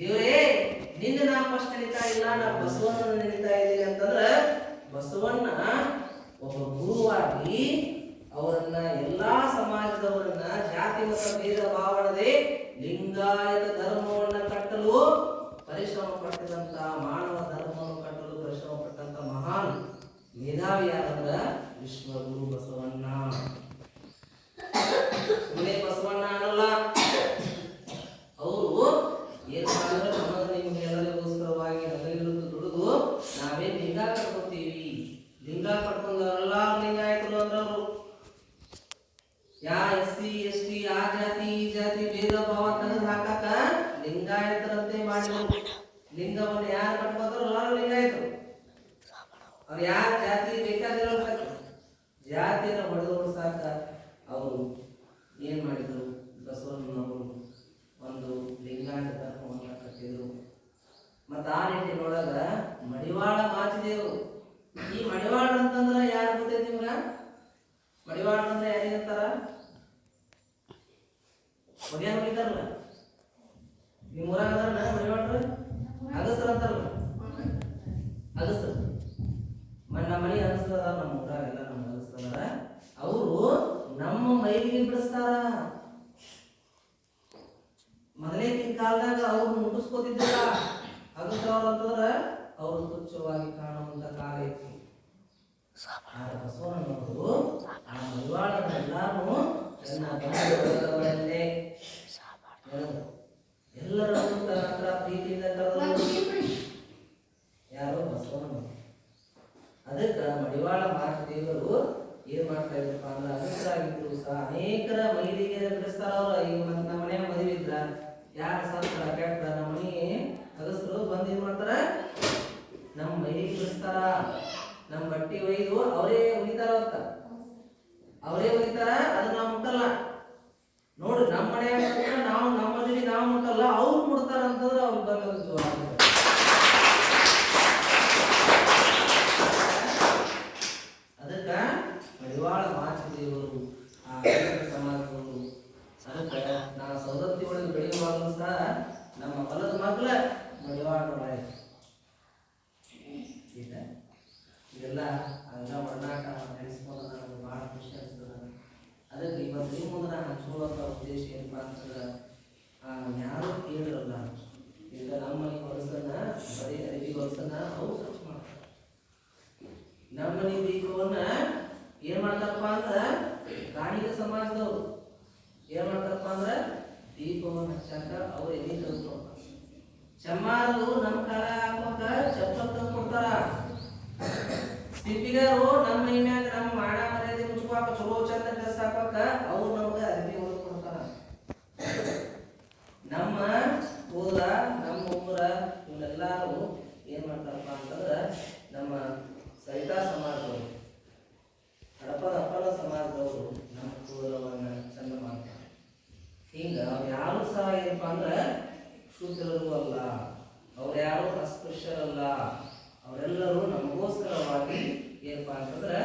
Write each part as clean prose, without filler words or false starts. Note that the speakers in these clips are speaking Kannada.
ದೇವರೇ ನಿನ್ನ ನಾ ಫಸ್ಟ್ ನೆನೀತಾ ಇಲ್ಲ, ನಾ ಬಸವಣ್ಣನ ನೆನೀತಾ ಇದ್ದೀನಿ ಅಂತಂದ್ರೆ ಬಸವಣ್ಣ ಒಬ್ಬ ಗುರುವಾಗಿ ಅವರನ್ನ ಎಲ್ಲಾ ಸಮಾಜದವರನ್ನ ಜಾತಿ ಮತ ಭೇದ ಭಾವನದೆ ಲಿಂಗಾಯತ ಧರ್ಮವನ್ನ ಕಟ್ಟಲು ಪರಿಶ್ರಮ ಪಟ್ಟಿದಂತ, ಮಾನವ ಧರ್ಮವನ್ನು ಕಟ್ಟಲು ಪರಿಶ್ರಮ ಪಟ್ಟಂತ ಮಹಾನ್ ಮೇಧಾವಿ ಯಾರಂದ್ರ ವಿಶ್ವಗುರು ಬಸವಣ್ಣ. ಸುಮ್ಮನೆ ಬಸವಣ್ಣ ಅನ್ನಲ್ಲ, ಅವರು ಏನ್ ಮಾಡಿದ್ರೆ ನಮ್ಮನ್ನ ನಿಮ್ಗೆ ಎಲ್ಲರಿಗೋಸ್ಕರವಾಗಿ ಹಗಲಿರುಳು ದುಡಿದು ನಾವೇನ್ ಲಿಂಗ ಕಟ್ಕೊತೀವಿ, ಲಿಂಗ ಕಟ್ಕೊಂಡವರೆಲ್ಲ ಲಿಂಗಾಯತರು ಅಂದ್ರವ್ರು. ಯಾ SC ST ಆ ಜಾತಿ ಈ ಜಾತಿ ಭೇದ ಭಾವ ತೆಗೆದು ಹಾಕಾಕ ಲಿಂಗಾಯತರಂತೆ ಮಾಡಿದ್ರು. ಲಿಂಗವನ್ನು ಯಾರು ಕಟ್ಕೋತಾರೋ ಎಲ್ಲರೂ ಲಿಂಗಾಯತರು. ಅವ್ರು ಯಾರ ಜಾತಿ ಬೇಕಾದಿರೋ ಜಾತಿಯನ್ನು ಹೊಡೆದು ಸಾಕ ಅವರು ಏನ್ ಮಾಡಿದ್ರು, ಬಸವಣ್ಣನವರು ಒಂದು ಲಿಂಗಾಯತ ಧರ್ಮವನ್ನು ಕಟ್ಟಿದ್ರು. ಮತ್ತ ಆ ನಿಟ್ಟಿನೊಳಗ ಮಡಿವಾಳ ಮಾಚಿದೇವರು. ಈ ಮಡಿವಾಳ ಅಂತಂದ್ರ ಯಾರು ಗೊತ್ತೈತಿ ನಿಮ್ಗ? ಮಡಿವಾಳ ಅಂದ್ರೆ ಯಾರಿಗಂತಾರ? ಮಡಿಯಾಗ ಹೊಡಿತಾರಲ್ಲ, ನಿಮ್ಮ ಊರಾಗ ಅದಾರ ಮಡಿವಾಳ್ರ? ಅಗಸ್ರ ಅಂತಾರಲ್ಲ, ಅಗಸ್ರ. ನಮ್ಮ ಮನೆ ಅಗಸ್ರ ಅದಾರ, ನಮ್ಮ ಊರಾಗೆಲ್ಲ ನಮ್ಮ ಅಗಸ್ರ ಅದಾರ. ಅವರು ನಮ್ಮ ಮೈಲಿಗೆ ಬಿಡಿಸ್ತಾರ. ಮೊದಲೇಕಿನ ಕಾಲದಾಗ ಅವ್ರು ಮುಟ್ಟಿಸ್ಕೋತಿದ್ದಿಲ್ಲ. ಅಗಸ್ರವ್ರು ಅಂತಂದ್ರ ಅವರು ತುಚ್ಛವಾಗಿ ಕಾಣುವಂತ ಕಾಲ ಇತ್ತು. ಬಸವಣ್ಣನವರು ಆ ಮಡಿವಾಳನೆಲ್ಲಾರು ಎಲ್ಲರನ್ನು ತನ್ನ ಹತ್ರ ಪ್ರೀತಿಯಿಂದ ಕರೆದು ಯಾರು ಬಸವಣ್ಣ. ಅದಕ್ಕೆ ಮಡಿವಾಳ ಮಾಚಿದೇವರು ಏನ್ ಮಾಡ್ತಾ ಇದ್ರಪ್ಪ ಅಂದ್ರೆ ಅಗಸ್ರಾಗಿದ್ರು ಸಹ ಅನೇಕರ ಮೈಲಿಗೆ ಬಿಡಿಸ್ತಾರ. ಅವ್ರ ಈಗ ನಮ್ಮ ಮನೆಯ ಮದುವೆ ಇದ್ರ ಯಾರು ಸತ್ತ ಕೆಟ್ಟ ನಮ್ಮ ಮನೆ ಅಗಸ್ರು ಬಂದು ಏನ್ ಮಾಡ್ತಾರ, ನಮ್ಮ ಮೈಲಿಗೆ ಬಿಡಿಸ್ತಾರ. ನಮ್ಮ ಬಟ್ಟೆ ಒಯ್ದು ಅವರೇ ಒಗಿತಾರ, ಅವರೇ ಒಗಿತಾರ. ಅದನ್ನ ನಾವು ಮುಟ್ಟಲ್ಲ ನೋಡ್ರಿ. ನಮ್ಮ ಮನೆಯಾಗ ನಾವು ನಮ್ಮ ಮದುವೆ ನಾವು ಮುಟ್ಟಲ್ಲ, ಅವ್ರು ಮುಡ್ತಾರ ಅಂತಂದ್ರೆ ಅವ್ರು ಬರೋದು ಜೋರ. ಅದಕ್ಕ ಮಡಿವಾಳ ಮಾಚಿದೇವರು ಆ ಸಮಾಜದವರು. ಅದಕ್ಕೆ ನಾವು ಸೌದತ್ತಿ ಒಳಗೆ ಬೆಳೆಯುವಾಗಲೂ ಸಹ ನಮ್ಮ ಹೊಲದ ಮಗ್ಲ ಮಡಿವಾಳ ಇದೆಲ್ಲ ಹಂಗ ಒಡನಾಟ ನೆನೆಸ್ಕೊಂಡು ನನಗೆ ಭಾಳ ಖುಷಿ ಅನಿಸ್ತದ. ಅದಕ್ಕೆ ಇವತ್ತು ನಿಮ್ಮ ಮುಂದೆ ನಾನು ಹಂಚ್ಕೊಳ್ಳುವಂಥ ಉದ್ದೇಶ ಏನಪ್ಪ ಅಂತಂದ್ರೆ ಯಾರೂ ಕೇಳಿರಲ್ಲ. ಈಗ ನಮ್ಮ ಮನೆ ಹೊಲಸನ್ನ ಬರೀ ಅರಿವಿ ಹೊಲಸನ್ನ ಅವ್ರು ಸ್ವಚ್ಛ ಮಾಡ್ತಾರೆ. ನಮ್ಮ ಮನೆ ದೀಪವನ್ನ ಏನ್ ಮಾಡ್ತಾರಪ್ಪ ಅಂದ್ರೆ ಗಾಣಿಗ ಸಮಾಜದವ್ರು ಏನ್ ಮಾಡ್ತಾರಪ್ಪ ಅಂದ್ರೆ ದೀಪವನ್ನು ಹಚ್ಚಾಕ ಅವ್ರು ಎಲ್ಲಿ ತಂದು ಚಮ್ಮಾರು ನಮ್ಮ ಕಾಲ ಹಾಕೋಕ ಚಪ್ಪಲ್ ತಂದು ಕೊಡ್ತಾರ. ಸಿಪ್ಪಿಗಾರು ನಮ್ಮ ಮೈಮ್ಯಾಗ ನಮ್ಮ ಮಾಡ ಮರ್ಯಾದೆ ಮುಚ್ಚಾಕ ಚಲೋ ಚಂದ ಡ್ರೆಸ್ ಹಾಕೋಕ ಅವ್ರು ನಮ್ಗೆ ಅರಿವಿ ಹೊರಗೆ ಕೊಡ್ತಾರ. ನಮ್ಮ ಊರ ನಮ್ಮ ಊರ ಇವನ್ನೆಲ್ಲಾರು ಏನ್ ಮಾಡ್ತಾರಪ್ಪ ಅಂತಂದ್ರೆ ನಮ್ಮ ಸರಿತಾ ಸಮಾಜದವರು, ಹಡಪದ ಅಪ್ಪನ ಸಮಾಜದವರು ನಮ್ಮ ಕೂದಲವನ್ನ ಚಂದ ಮಾಡ್ತಾರೆ. ಹಿಂಗ ಅವ್ರು ಯಾರು ಸಹ ಏನಪ್ಪ ಅಂದ್ರೆ ಶೂದ್ರರು ಅಲ್ಲ, ಅವ್ರು ಯಾರು ಅಸ್ಪೃಶ್ಯರಲ್ಲ. ಅವರೆಲ್ಲರೂ ನಮಗೋಸ್ಕರವಾಗಿ ಏನಪ್ಪಾ ಅಂತಂದ್ರೆ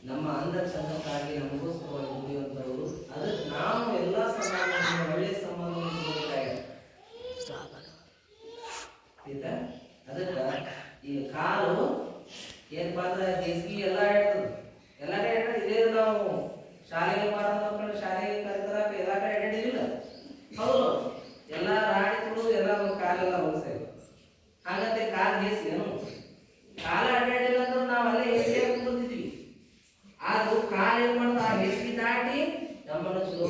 ನಮ್ಮ ಅಂದ ಚಂದಕ್ಕಾಗಿ ನಮಗೋಸ್ಕರವಾಗಿ ದುಡಿಯುವಂಥವ್ರು. ಅದಕ್ಕೆ ನಾವು ಎಲ್ಲ ಸಮಾಜದಿಂದ ಒಳ್ಳೆಯ ಸಂಬಂಧವನ್ನು ಅದಕ್ಕೆ ಈಗ ಕಾಲು ಏನಪ್ಪಾ ಅಂದ್ರೆ ಬೇಸಿಗೆ ಎಲ್ಲ ಹೇಳ್ತದೆ, ಎಲ್ಲ ಕಡೆ ಹೇಳ್ತದೆ. ಇದೇ ನಾವು ಶಾಲೆಗೆ ಮಕ್ಕಳು ಶಾಲೆಗೆ ಕಲಿತಾರ ಎಲ್ಲ ಕಡೆ ಹೇಳಿದಿಲ್ಲ, ಹೌದು. ಎಲ್ಲ ರಾಡಿ ತುಳಿದು ಎಲ್ಲ ಒಂದು ಕಾಲೆಲ್ಲ ಹೊಲಸ ಹಾಗಂತೆ ಕಾಲು ಬೇಸಿಗೆನು ಕಾಲ ಅಡ್ಡಾಡಿಲ್ಲ ಅಂದ್ರೆ ನಾವು ಅಲ್ಲೇ ಹೇಸಿಯಾಗಿ ಕುಂತಿದ್ವಿ. ಆದ್ರೂ ಕಾಲು ಏನ್ ಮಾಡ್ತಾ ಆ ಹೇಸಿಗೆ ದಾಟಿ ನಮ್ಮನ್ನು ಚಲೋ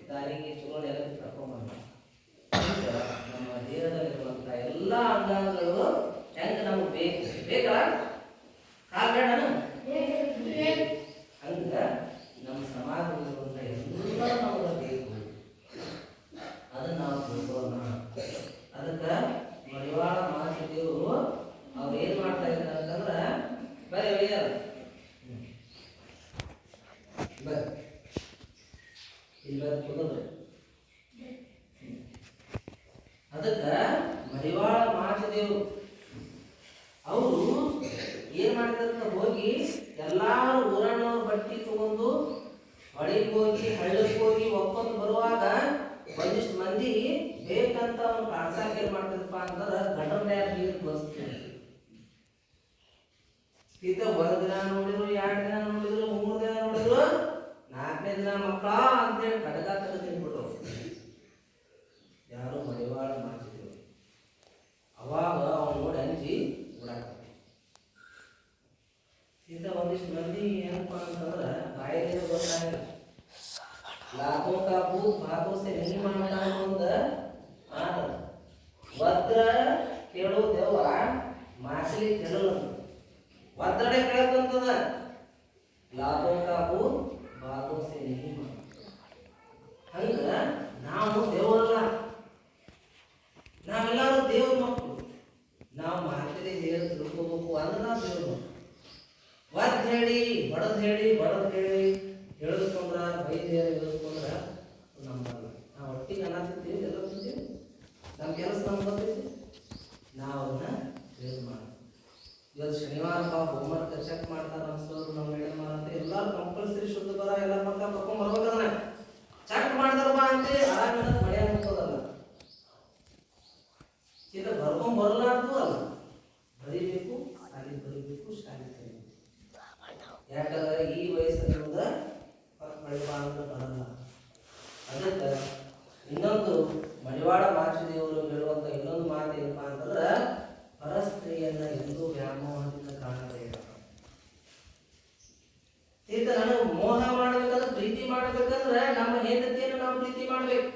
ದಾರಿಗೆ ಚಲೋ ನೆಲಕ್ಕೆ ಕರ್ಕೊಂಡ್ಬಂದ. ನಮ್ಮ ದೇಹದಲ್ಲಿರುವಂತ ಎಲ್ಲ ಅಂಗಾಂಗಗಳು ಹೆಂಗ ನಮಗೆ ಬೇಕು ಬೇಕಲ್ಲ, ಕಾಲು ಬೇಡನು ಹಂಗ ನಮ್ಮ ಸಮಾಜದಲ್ಲಿರುವಂತ ಎಲ್ಲ ನಮಗೆ ಬೇಕು. ಅದನ್ನ ನಾವು ತಿಳ್ಕೊಳ್ಳೋಣ. ಅದಕ್ಕೆ ಮಡಿವಾಳ ಮಾಚಿದೇವರು ಅವ್ರು ಏನ್ ಮಾಡ್ತಾ ಇದ್ದಾರೆ ಅಂತಂದ್ರ ಬರೀ ಒಯ್ಯಾರ ಅದಕ್ಕ ಮಡಿವಾಳ ಮಾಚಿದೇವರು ಅವರು ಏನ್ ಮಾಡ್ತಾರಂತ ಹೋಗಿ ಎಲ್ಲಾರು ಊರಣ್ಣವ್ರ ಬಟ್ಟಿ ತಗೊಂಡು ಹೊಳಿಗೆ ಹೋಗಿ ಹಳ್ಳಕ್ಕೆ ಹೋಗಿ ಒಕ್ಕೊಂಡು ಬರುವಾಗ ಒಂದಿಷ್ಟು ಮಂದಿ ಬೇಕಂತ ಅವ್ನು ಕಾಡ್ಸಾಕ ಏನ್ ಮಾಡ್ತಿರಪ್ಪ ಅಂತಂದ್ರೆ ಗಟರ್ನ್ಯಾಗ ನೀರು ಬಸ್ತೀವಿ. ಒಂದ್ ದಿನ ನೋಡಿದ್ರು, 2 ದಿನ ನೋಡಿದ್ರು, 3 ದಿನ ನೋಡಿದ್ರು, 4ನೇ ದಿನ ಮಕ್ಕಳ ಅಂತೇಳಿ ಕಡಗ ತೆಗೆದು ತಿನ್ಬಿಟ್ಟು ಯಾರು ಮಡಿವಾಳ ಮಾಡ್ತಿದ್ರು. ಅವಾಗ ಅವ್ನು ನೋಡಿ ಅಂಜಿ ಓಡಾಕ ಒಂದಿಷ್ಟು ಮಂದಿ ಏನಪ್ಪಾ ಅಂತಂದ್ರ ಬಾಯಿಗೆ ಗೊತ್ತಾಗಿಲ್ಲ. लाखों का भूत भागों से नहीं मानता ಮುಂದ ವದ್ರ ಕೇಳೋ ದೇವ ಮಾಸಲಿ ಕೇಳಲ್ಲ ವದ್ರಡೆ ಕೇಳತಂತದ. लाखों का भूत भागों से नहीं मानता. ಹಂಗ ನಾವು ದೇವರಲ್ಲ, ನಾವೆಲ್ಲರೂ ದೇವ್ರ ಮಕ್ಕಳು. ನಾವು ಮಾತಿಗೆ ಹೇಳಿ ತಿಳ್ಕೋಬೇಕು ಅಂದ್ರೆ ನಾವು ದೇವ್ರ ಮಕ್ಕಳು. ವದ್ ಹೇಳಿ ಬಡದ್ ಹೇಳಿ ಹೇಳಿಸ್ಕೊಂಡ್ರ ಬೈದು ಹೇಳಿಸ್ಕೊಂಡ್ರ ನಮ್ಮಲ್ಲ. ನಾವು ಒಟ್ಟಿಗೆ ಅನ್ನತಿರ್ತೀವಿ, ಎಲ್ಲ ತಿಂತೀವಿ, ನಮ್ಮ ಕೆಲಸ ನಮ್ಗೆ ಗೊತ್ತೈತಿ, ನಾವು ಅದನ್ನ ಯೂಸ್ ಮಾಡೋದು. ಇವತ್ತು ಶನಿವಾರ ಹೋಮ್ವರ್ಕ್ ಚೆಕ್ ಮಾಡ್ತಾರೆ ಅನ್ಸೋರು ನಮ್ಮ ಮೇಡಮ್ ಅಂತ ಎಲ್ಲರೂ ಕಂಪಲ್ಸರಿ ಶುದ್ಧ ಬರ ಎಲ್ಲ ಮಕ್ಕಳ ಕರ್ಕೊಂಡ್ ಬರ್ಬೇಕಂದ್ರೆ ಚೆಕ್ ಮಾಡ್ತಾರ ಬಾ ಅಂತ ಆರಾಮಿನ ಮಳೆ ಅನ್ಕೋದಲ್ಲ. ಇದು ಬರ್ಕೊಂಡ್ ಬರಲ್ಲ ಅಂತೂ ಅಲ್ಲ, ಬರೀಬೇಕು, ಶಾಲೆ ಬರೀಬೇಕು, ಶಾಲೆ ಕಲಿಬೇಕು. ಯಾಕಂದ್ರೆ ಈ ವಯಸ್ಸಿನಿಂದ ಮಡಿವಾಳ ಬರಲ್ಲ. ಅದಕ್ಕೆ ಇನ್ನೊಂದು ಮಡಿವಾಳ ಮಾಚಿದೇವರು ಹೇಳುವಂತ ಇನ್ನೊಂದು ಮಾತು ಏನಪ್ಪಾ ಅಂತಂದ್ರೆ ಪರಸ್ತ್ರೀಯನ್ನ ಎಂದೂ ವ್ಯಾಮೋಹದಿಂದ ಕಾಣಬೇಡ. ಈಗ ನನಗೆ ಮೋಹ ಮಾಡ್ಬೇಕಂದ್ರೆ, ಪ್ರೀತಿ ಮಾಡ್ಬೇಕಂದ್ರೆ ನಮ್ಮ ಹೆಂಡತಿಯನ್ನು ನಾವು ಪ್ರೀತಿ ಮಾಡ್ಬೇಕು.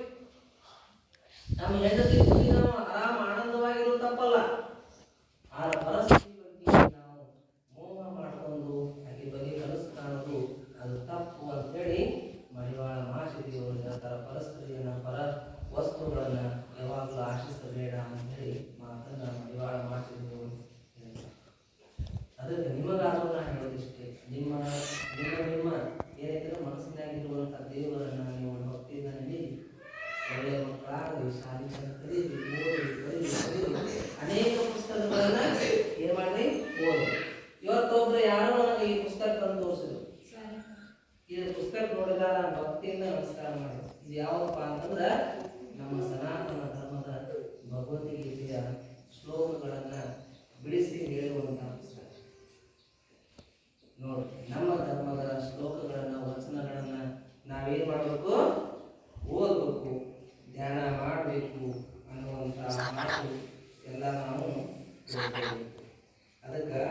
ನಮ್ಮ ಹೆಂಡತಿ ನಾವು ಆರಾಮ ಆನಂದವಾಗಿರೋ ತಪ್ಪಲ್ಲ. ಆ ಪರಸ್ತ್ರೀ ಬಗ್ಗೆ ನಾವು ಮೋಹ ಮಾಡ್ಕೊಂಡು ಆಕೆ ಬಗ್ಗೆ ಕನಸು ಕಾಣೋದು ಅದು ತಪ್ಪು ಅಂತೇಳಿ ಮಡಿವಾಳ ಮಾಚಿದೇವರು ಹೇಳ್ತಾರೆ. ಪರಸ್ತ್ರೀಯನ್ನ ಪರ ವಸ್ತುಗಳನ್ನ ಯಾವಾಗಲೂ ಆಶಿಸಬೇಡ ಅಂತೇಳಿ ಮಾತನ್ನ ಮಡಿವಾಳ ಮಾಚಿದೇವರು ಹೇಳ್ತಾರೆ. ಅದಕ್ಕೆ ನಿಮಗಾದರೂ ನಾನು ಹೇಳೋದಿಷ್ಟೇ, ನಿಮ್ಮ ಏನೈತೆ ಮನಸ್ಸಿನಾಗಿರುವಂಥ ದೇವರನ್ನ ನೀವು ಭಕ್ತಿಯಿಂದ ನಡಿ, ಒಳ್ಳೆಯ ಮಕ್ಕಳಾಗಲಿ, ಶಾಲೆ ಚಂದ ಕಲೀರಿ, ಓದಿ, ಅನೇಕ ಪುಸ್ತಕಗಳನ್ನ ಏನ್ ಮಾಡ್ರಿ ಓದಿ. ಇವತ್ತೊಬ್ರು ಯಾರೋ ನನಗೆ ಈ ಪುಸ್ತಕ ತಂದು ತೋರಿಸಿದ್ರು. ಈ ಪುಸ್ತಕ ನೋಡಿದಾಗ ನಾನು ಭಕ್ತಿಯಿಂದ ನಮಸ್ಕಾರ ಮಾಡಿದೆ. ಇದು ಯಾವಪ್ಪ ಅಂತಂದ್ರೆ ನಮ್ಮ ಸನಾತನ ಧರ್ಮದ ಭಗವದ್ಗೀತೆಯ ಶ್ಲೋಕಗಳನ್ನ ಬಿಡಿಸಿ ಹೇಳುವಂತಹ ಪುಸ್ತಕ. ನೋಡಿ, ನಮ್ಮ ಧರ್ಮದ ಶ್ಲೋಕಗಳನ್ನ, ವಚನಗಳನ್ನ ನಾವೇನ್ ಮಾಡಬೇಕು, ಓದಬೇಕು, ಧ್ಯಾನ ಮಾಡಬೇಕು ಅನ್ನುವಂತ ಮಾತು ಎಲ್ಲ ನಾವು ತಿಳ್ಕೊಬೇಕು. ಅದಕ್ಕೆ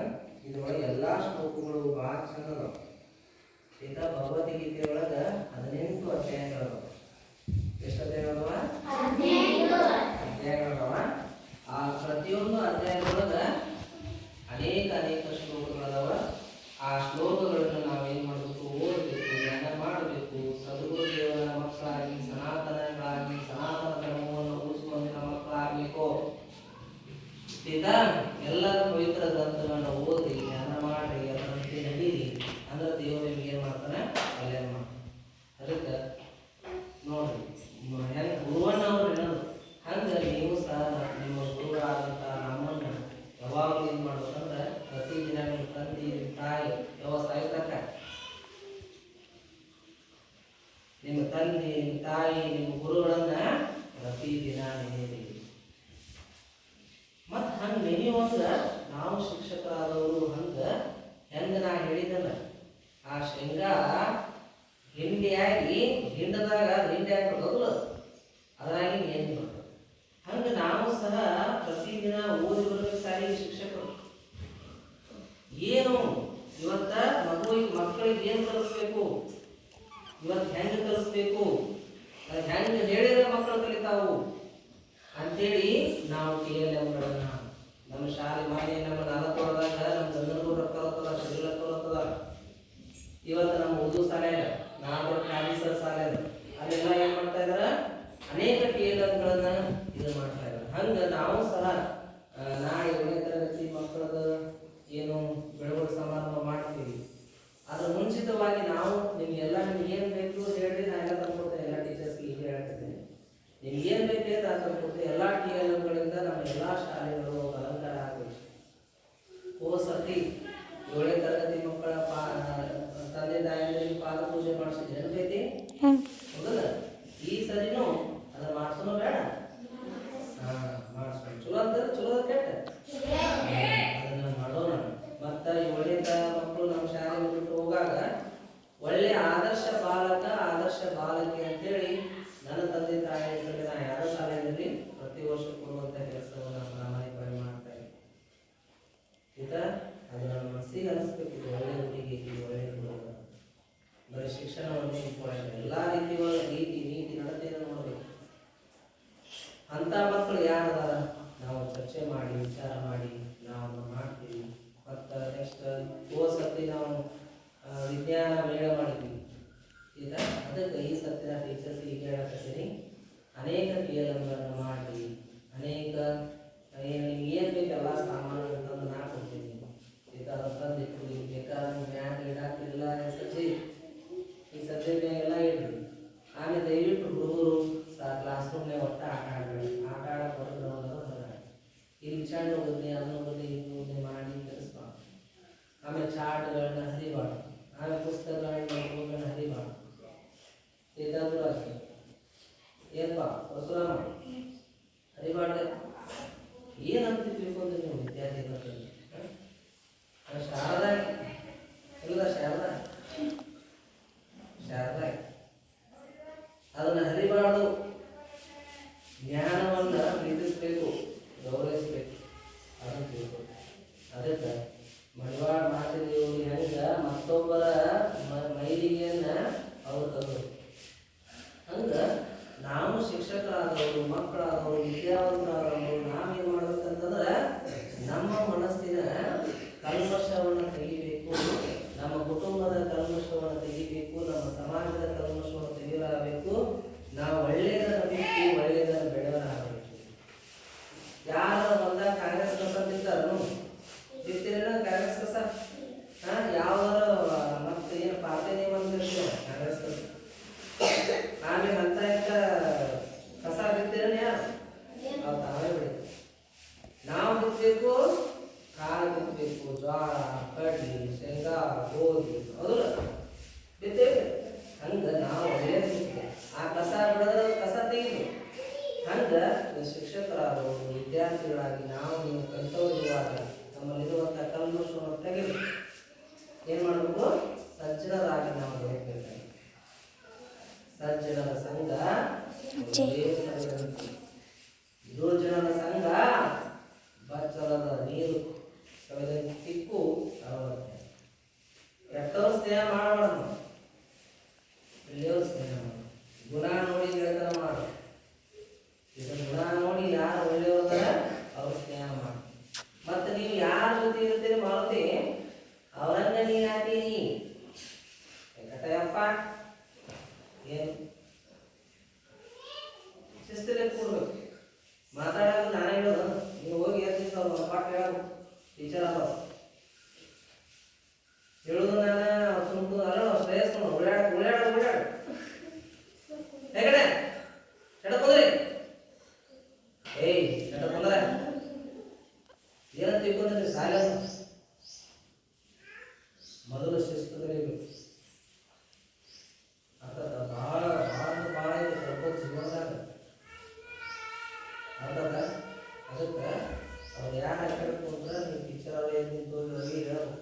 ಇದ್ರೊಳಗೆ ಎಲ್ಲಾ ಶ್ಲೋಕಗಳು ಬಹಳ ಚಂದ ಅದಾವ. ಈಗ ಭಗವದ್ಗೀತೆ ಒಳಗ 18 ಅಧ್ಯಾಯಗಳದಾವ. ಎಷ್ಟು ಅಧ್ಯಾಯಗಳದಾವ? 18 ಅಧ್ಯಾಯಗಳದಾವ. ಆ ಪ್ರತಿಯೊಂದು ಅಧ್ಯಾಯದೊಳಗ ಅನೇಕ ಶ್ಲೋಕಗಳದಾವ. ಆ ಶ್ಲೋಕಗಳನ್ನು ನಾವೇನ್ ಮಾಡಬೇಕು, ಓದಬೇಕು, ಧ್ಯಾನ ಮಾಡಬೇಕು. ಸದ್ಗುರು ದೇವರ ಮಕ್ಕಳಾಗಿ, ಸನಾತನಗಳಾಗಿ, ಸನಾತನ ಧರ್ಮವನ್ನು ಉಳಿಸುವಂತ ಮಕ್ಕಳಾಗಬೇಕು. ಈಗ ಎಲ್ಲರ ಪವಿತ್ರ ಗ್ರಂಥಗಳನ್ನ ಓದಿ ಧ್ಯಾನ ಮಾಡಿ ಅದರಂತೆ ನಡೀರಿ ಅಂದ್ರೆ ದೇವರು ನಿಮ್ಗೆ ಏನ್ ಮಾಡ್ತಾನೆ, ಒಳ್ಳೆಯ ಮಾಡ್ತಾನೆ. ಅದಕ್ಕೆ ನೋಡ್ರಿ, ಹೆಂಗ್ ಗುರುವನ್ನ ಅವ್ರು ಹೇಳೋದು ಹಂಗ ನೀವು ಸಹ ನಿಮ್ಮ ಗುರುಗಳಾದಂತ ನಮ್ಮನ್ನ ಯಾವಾಗಲೂ ಏನ್ ಮಾಡ್ಬೇಕಂದ್ರೆ ಪ್ರತಿದಿನ ನಿಮ್ಮ ತಂದೆ, ನಿಮ್ಮ ತಾಯಿ ಸಾಯ್ತಕ್ಕ, ನಿಮ್ಮ ತಂದೆ, ನಿಮ್ಮ ತಾಯಿ, ನಿಮ್ಮ ಗುರುಗಳನ್ನ ಪ್ರತಿದಿನ ನೆನೆಯಿರಿ. ಮತ್ ಹಂಗ ನೆನೆಯುವಂಗ ನಾವು ಶಿಕ್ಷಕರಾದವರು ಹೆಂಗ ನಾ ಹೇಳಿದಲ್ಲ, ಆ ಶೇಂಗಾ ಹಿಂಡಿಯಾಗಿ ಹಿಂಡದಾಗ ಹಿಂಡಿ ಹಾಕೋದಲ್ಲ, ಅದ್ರಾಗಿ ಏನ್ ಮಾಡೋದು. ಹಂಗ ನಾವು ಸಹ ಪ್ರತಿದಿನ ಓದಿ ಬರಬೇಕು. ಸಾರಿಗೆ ಶಿಕ್ಷಕರು ಏನು ಇವತ್ತ ಮಕ್ಕಳಿಗೆ ಏನ್ ಕಲಿಸ್ಬೇಕು, ಇವತ್ತು ಹೆಂಗ ಕಲಿಸ್ಬೇಕು, ಹೆಂಗ ಹೇಳಿದ್ರೆ ಮಕ್ಕಳು ಕಲಿತಾವು ಅಂತೇಳಿ ನಾವು TLMಗಳನ್ನ ನಮ್ಮ ಶಾಲೆ ಮಾಡಿ ನಮ್ಮ 4 ವರ್ಷದಾಗ ನಮ್ಮ ಗಂಗನಗೂರು ರೊಕ್ಕ ಬರ್ತದ, ಶರೀರ ಬರ್ತದ. ಇವತ್ತು ನಮ್ಮ ಉರ್ದು ಶಾಲೆ ನಾಲ್ಕು ಆಫೀಸರ್ ಶಾಲೆ ಅಲ್ಲೆಲ್ಲ ಏನ್ ಮಾಡ್ತಾ ಇದಾರ, ಅನೇಕ TLMಗಳನ್ನ ಇದು ಮಾಡ್ತಾ ಇದ್ದಾರೆ. ಹಂಗ ನಾವು ಸಹ ನಾಳೆ 7ನೇ ತರಗತಿ ಮಕ್ಕಳದ ಏನು ಬೆಳವಣಿಗೆ ಸಮಾರಂಭ ಮಾಡ್ತೀವಿ. ಅದ್ರ ಮುಂಚಿತವಾಗಿ ನಾವು ನಿಮ್ಗೆಲ್ಲ ನಿಮ್ಗೆ ಏನ್ ಬೇಕು ಹೇಳ್ರಿ, ನಾ ಎಲ್ಲ ತಂದ್ಕೊಡ್ತೇನೆ. ಎಲ್ಲ ಟೀಚರ್ಸ್ಗೆ ಈಗ ಹೇಳ್ತಿದ್ದೇನೆ, ನಿಮ್ಗೆ ಏನ್ ಬೇಕು ಅಂತ ತಂದ್ಕೊಡ್ತೇನೆ. ಎಲ್ಲ TLMಗಳಿಂದ ನಮ್ಮ ಎಲ್ಲಾ ಶಾಲೆಗಳು ಅಲಂಕಾರ ಆಗಬೇಕು. ಸತಿ 7ನೇ ತರಗತಿ ಮಕ್ಕಳ ತಂದೆ ತಾಯಿಗಳಿಗೆ ಪಾದ ಪೂಜೆ ಮಾಡಿಸಿದ್ರೆ ನೆನಪೈತಿ ಹೌದಲ್ಲ? ಈ ಸರಿನೂ ಯಾರದಾರ ನಾವು ಚರ್ಚೆ ಮಾಡಿ ವಿಚಾರ ಮಾಡಿ ನಾವು ಮಾಡ್ತೀವಿ. ಮತ್ತು ನೆಕ್ಸ್ಟ್ ಸತಿ ನಾವು ವಿಜ್ಞಾನ ಮೇಳ ಮಾಡಿದ್ವಿ. ಈಗ ಅದಕ್ಕೆ ಈ ಸತ್ತಿನ ಟೀಚರ್ಸ್ ಈಗ ಹೇಳಕತ್ತೀನಿ, ಅನೇಕ PLMಗಳನ್ನು ಮಾಡಿ ಅನೇಕ ನಿಮ್ಗೆ ಏನು ಬೇಕೆಲ್ಲ ಸಾಮಾನುಗಳು ತಂದು ನಾ ಕೊಡ್ತೀನಿ. ಈಗ ಅದು ತಂದಿಟ್ಟು ಈಗ ಬೇಕಾದ್ರೆ ಮ್ಯಾಗ ಇಡಾಕಿಲ್ಲ ಈ ಸಬ್ಜೆಕ್ಟ್ನಾಗೆಲ್ಲ ಇಡ್ರಿ. ಆಮೇಲೆ ದಯವಿಟ್ಟು ಹುಡುಗರು ಕ್ಲಾಸ್ ರೂಮ್ನಾಗ ಒಟ್ಟು ಆಟ ಆಡಬೇಡಿ. ಆಟ ಆಡೋಕೆ ಹೊರಗೆ ಇಲ್ಲಿ ಚೆಂಡು ಹೋಗುತ್ತೆ, ಅದನ್ನು ಹೋಗುತ್ತೆ, ಇದು ಹೋಗುತ್ತೆ ಮಾಡಿ ಕೆಲಸಬಾರ್ದು. ಆಮೇಲೆ ಚಾರ್ಟ್ಗಳನ್ನ ಹರಿಬಾರ್ದು. ಆಮೇಲೆ ಪುಸ್ತಕಗಳನ್ನ ಹರಿಬಾರ್ದು. ಇದಾದ್ರೂ ಅಷ್ಟೇ ಏನಪ್ಪ ಪರಶುರಾಮ ಹರಿಬಾರ್ದೆ. ಏನಂತಿರ್ಬೇಕು ಅಂದ್ರೆ ನೀವು ವಿದ್ಯಾರ್ಥಿಗಳು ಶಾರದಾ ಇಲ್ಲ ಶಾರದಾ ಅದನ್ನ ಹರಿಬಾರ್ದು. ಜ್ಞಾನವನ್ನ ಪ್ರೀತಿಸ್ಬೇಕು, ಗೌರವಿಸ್ಬೇಕು. ಅದನ್ನು ತಿಳ್ಬೇಕು. ಅದಕ್ಕೆ ಮಡಿವಾಳ ಮಾತಿದೇವರು ಹೆಂಗ ಮತ್ತೊಬ್ಬರ ಮೈಲಿಗೆಯನ್ನ ಅವ್ರು ತಂದರು, ಹಂಗ ನಾವು ಶಿಕ್ಷಕರಾದವರು, ಮಕ್ಕಳಾದವರು, ವಿದ್ಯಾವಂತರಾದವರು ನಾವೇನು ಮಾಡ್ಬೇಕಂತಂದ್ರೆ ನಮ್ಮ ಮನಸ್ಸಿನ ಕಲ್ಮಶವನ್ನು ತೆಗಿಬೇಕು, ನಮ್ಮ ಕುಟುಂಬದ ಕಲ್ಮಶವನ್ನು ತೆಗಿಬೇಕು, ನಮ್ಮ ಸಮಾಜದ ಕಲ್ಮಶವನ್ನು ತೆಗೆಯಲಾಗಬೇಕು. ನಾವು ಒಳ್ಳೆಯದನ್ನು ಬಿಟ್ಟು ಒಳ್ಳೆಯದನ್ನು ಬೆಳೆಯಲಾಗಬೇಕು. ಯಾರು ಬಂದಾಗ ಕಾಂಗ್ರೆಸ್ ಕಸ ಬಿದ್ದಾರು ಬಿತ್ತಿರ ಕಾಂಗ್ರೆಸ್ ಕಸ ಯಾವ್ದಾರ ಮತ್ತೆ ಏನು ಪಾರ್ಟಿ ನೇಮ್ ಅಂತಿರ್ತೀರ ಕಾಂಗ್ರೆಸ್ ಕಸ. ಆಮೇಲೆ ಅಂತ ಇಂಥ ಕಸ ಬಿತ್ತಿರನೇ ಯಾರು ಅವ್ರು ತಾವೇ ಬೆಳಿತಾರೆ. ನಾವು ಬಿತ್ತಬೇಕು, ಕಾಳು ಬಿತ್ತಬೇಕು, ಜ್ವಾಳ, ಕಡ್ಲಿ, ಶೇಂಗಾ, ಗೋಧಿ ಹೌದಲ್ಲ ಬಿತ್ತೇವೆ. ಹಂಗೆ ನಾವು ಒಳ್ಳೆಯದು ಬಿತ್ತೇವೆ. ಆ ಕಸ ಬಿಡೋದ್ರ ಕಸ ತೆಗಿಬೇಕು. ಹಂಗೆ ಶಿಕ್ಷಕರಾದವರು, ವಿದ್ಯಾರ್ಥಿಗಳಾಗಿ ನಾವು ನೀವು ಕಲಿತವರಿರುವಾಗ ನಮ್ಮಲ್ಲಿರುವಂಥ ಕಲ್ಮಶವನ್ನು ತೆಗಿಬೇಕು. ಏನು ಮಾಡಬೇಕು? ಸಜ್ಜನರಾಗಿ ನಾವು ಬೆಳೀಬೇಕಾಗಿ. ಸಜ್ಜನರ ಸಂಘ ದುರ್ಜನರ ಸಂಘ ಬಚ್ಚಲದ ನೀರು ಕಿಕ್ಕು ಅರವತ್ತೆ. ಕೆಟ್ಟವ್ರು ಸ್ನೇಹ ಮಾಡಬಾರ್ದು, ಒಳ್ಳೆಯವ್ರು ಸ್ನೇಹ ಮಾಡು. ಗುಣ ನೋಡಿ ಗೆಳೆತನ ಮಾಡು. ಈಗ ಗುಣ ನೋಡಿ ಯಾರು ಒಳ್ಳೆಯವ್ರದಾರ ಅವ್ರು ಸ್ನೇಹ ಮಾಡಿ. ಮತ್ತು ನೀವು ಯಾರ ಜೊತೆ ಇರ್ತೀರಿ ಮಾರುತಿ ಅವರನ್ನ ನೀನು ಹಾಕೀನಿ ಕಟ್ಟಯಪ್ಪ ಏನು ಶಿಸ್ತಲ್ಲಿ ಕೂಡ್ಬೇಕು. ಮಾತಾಡೋದು ನಾನೇ ಹೇಳೋದು, ನೀವು ಹೋಗಿ ಎದ್ದಿದ್ದು ಅವ್ರು ಪಾಠ ಹೇಳೋದು ಟೀಚರ್ ಅಲ್ಲ ಹೇಳೋದು. ನಾನು ಸುಮ್ಕು ಅಲ್ಲ ಶ್ರೇಯಸ್ ಉಳ್ಳಾಡು ಹೇಗಡೆ ಎಡಕೊಂಡ್ರಿ ಎಡಕೊಂಡ್ರೆ ಏನಂತ ತಿಳ್ಕೊಂಡ್ರಿ ಸಾಲ ಮೊದಲು ಶಿಸ್ತು ಕಲಿಬೇಕು. ಅರ್ಥದ ಭಾಳ ಇದೆ ಪ್ರಪೋಸ್ ಜೀವನದಾಗ. ಅರ್ಥದ ಅದಕ್ಕೆ ಅವ್ರು ಯಾರು ಹಾಕಬೇಕು ಅಂದ್ರೆ ನೀವು ಟೀಚರ್ ಅವ್ರು ಏನು ನಿಂತು ಹೇಳಬೇಕು.